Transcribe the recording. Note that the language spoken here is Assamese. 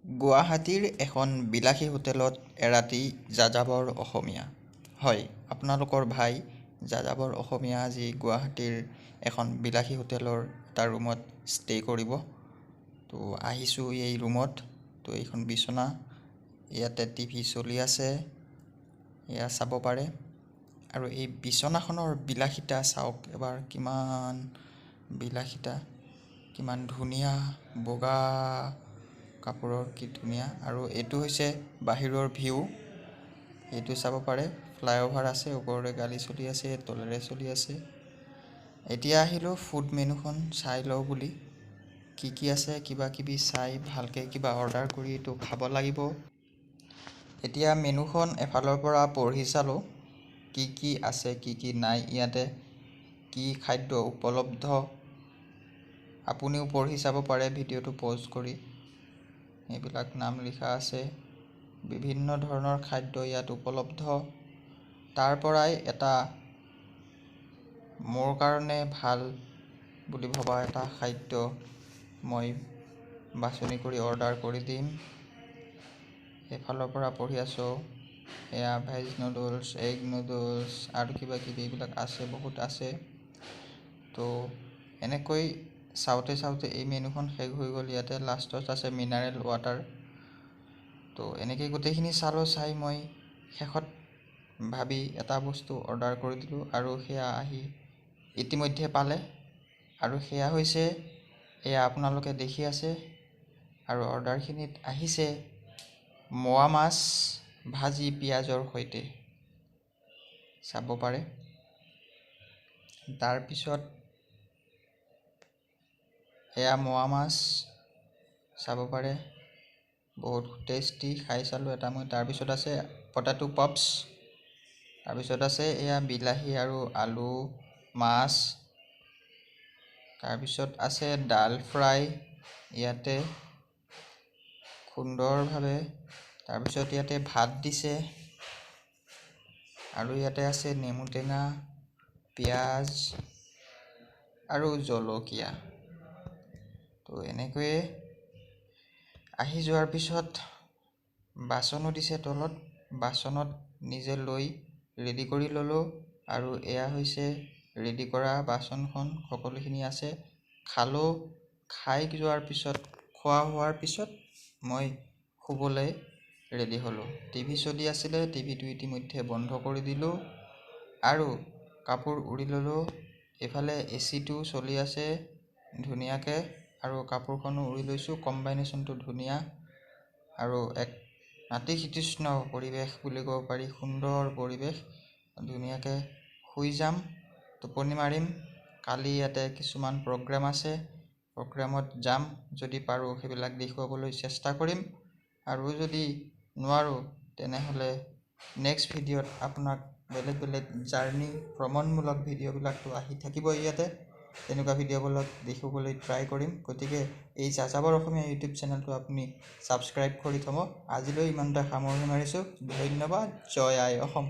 গুৱাহাটীৰ এখন বিলাসী হোটেলত এৰাতি যাযাবৰ অসমীয়া। হয়, আপোনালোকৰ ভাই যাযাবৰ অসমীয়া আজি গুৱাহাটীৰ এখন বিলাসী হোটেলৰ এটা ৰুমত ষ্টে' কৰিব। তো আহিছোঁ এই ৰুমত। তো এইখন বিচনা, ইয়াতে টিভি চলি আছে, এয়া চাব পাৰে। আৰু এই বিচনাখনৰ বিলাসিতা চাওক এবাৰ, কিমান বিলাসিতা, কিমান ধুনীয়া বগা কাপোৰৰ, কি ধুনীয়া। আৰু এইটো হৈছে বাহিৰৰ ভিউ, এইটো চাব পাৰে। ফ্লাইঅভাৰ আছে, ওপৰৰে গাড়ী চলি আছে, তলেৰে চলি আছে। এতিয়া আহিলোঁ ফুড মেনুখন চাই লওঁ বুলি, কি কি আছে কিবা কিবি চাই ভালকৈ কিবা অৰ্ডাৰ কৰি এইটো খাব লাগিব। এতিয়া মেনুখন এফালৰ পৰা পঢ়ি চালোঁ, কি কি আছে কি কি নাই, ইয়াতে কি খাদ্য উপলব্ধ। আপুনিও পঢ়ি চাব পাৰে ভিডিঅ'টো পজ কৰি, এইবিলাক নাম লিখা আছে। বিভিন্ন ধৰণৰ খাদ্য ইয়াত উপলব্ধ। তাৰ পৰাই এটা মোৰ কাৰণে ভাল বুলি ভবা এটা খাদ্য মই বাছনি কৰি অৰ্ডাৰ কৰি দিম। এইফালৰ পৰা পঢ়ি আছোঁ, এয়া ভেজ নুডলছ, এগ নুডলছ আৰু কিবা কিবি এইবিলাক আছে, বহুত আছে। তো এনেকৈ চাওঁতে চাওঁতে এই মেনুখন শেষ হৈ গ'ল। ইয়াতে লাষ্টত আছে মিনাৰেল ৱাটাৰ। তো এনেকৈ গোটেইখিনি চালোঁ, চাই মই শেষত ভাবি এটা বস্তু অৰ্ডাৰ কৰি দিলোঁ আৰু সেয়া আহি ইতিমধ্যে পালে। আৰু সেয়া হৈছে, এয়া আপোনালোকে দেখি আছে। আৰু অৰ্ডাৰখিনিত আহিছে মোৱা মাছ ভাজি পিঁয়াজৰ সৈতে, চাব পাৰে। তাৰপিছত এয়া মোৱা মাছ, চাব পাৰে, বহুত টেষ্টি, খাই চালোঁ এটা মই। তাৰপিছত আছে পটেটো পপছ, তাৰপিছত আছে এয়া বিলাহী আৰু আলু মাছ, তাৰপিছত আছে ডাল ফ্ৰাই ইয়াতে সুন্দৰভাৱে। তাৰপিছত ইয়াতে ভাত দিছে, আৰু ইয়াতে আছে নেমু টেঙা, পিঁয়াজ আৰু জলকীয়া। তো এনেকৈয়ে আহি যোৱাৰ পিছত বাচনো দিছে তলত, বাচনত নিজে লৈ ৰেডি কৰি ল'লোঁ। আৰু এয়া হৈছে ৰেডি কৰা বাচনখন, সকলোখিনি আছে। খালোঁ, খাই যোৱাৰ পিছত, খোৱা হোৱাৰ পিছত মই শুবলৈ ৰেডি হ'লোঁ। টিভি চলি আছিলে, টিভিটো ইতিমধ্যে বন্ধ কৰি দিলোঁ আৰু কাপোৰ উৰি ল'লোঁ। এইফালে এচিটো চলি আছে ধুনীয়াকৈ, আৰু কাপোৰখনো উৰি লৈছোঁ। কম্বাইনেশ্যনটো ধুনীয়া আৰু এক নাতিশীতোষ্ণ পৰিৱেশ বুলি ক'ব পাৰি, সুন্দৰ পৰিৱেশ। ধুনীয়াকৈ শুই যাম, টোপনি মাৰিম। কালি ইয়াতে কিছুমান প্ৰগ্ৰেম আছে, প্ৰগ্ৰেমত যাম। যদি পাৰোঁ সেইবিলাক দেখুৱাবলৈ চেষ্টা কৰিম, আৰু যদি নোৱাৰোঁ তেনেহ'লে নেক্সট ভিডিঅ'ত আপোনাক বেলেগ বেলেগ জাৰ্ণি, ভ্ৰমণমূলক ভিডিঅ'বিলাকতো আহি থাকিবই ইয়াতে, তেনেকুৱা ভিডিঅ'বিলাক দেখুৱাবলৈ ট্ৰাই কৰিম। গতিকে এই যাযাবৰ অসমীয়া ইউটিউব চেনেলটো আপুনি ছাবস্ক্ৰাইব কৰি থ'ব। আজিলৈ ইমানতে সামৰণি মাৰিছোঁ। ধন্যবাদ। জয় আই অসম।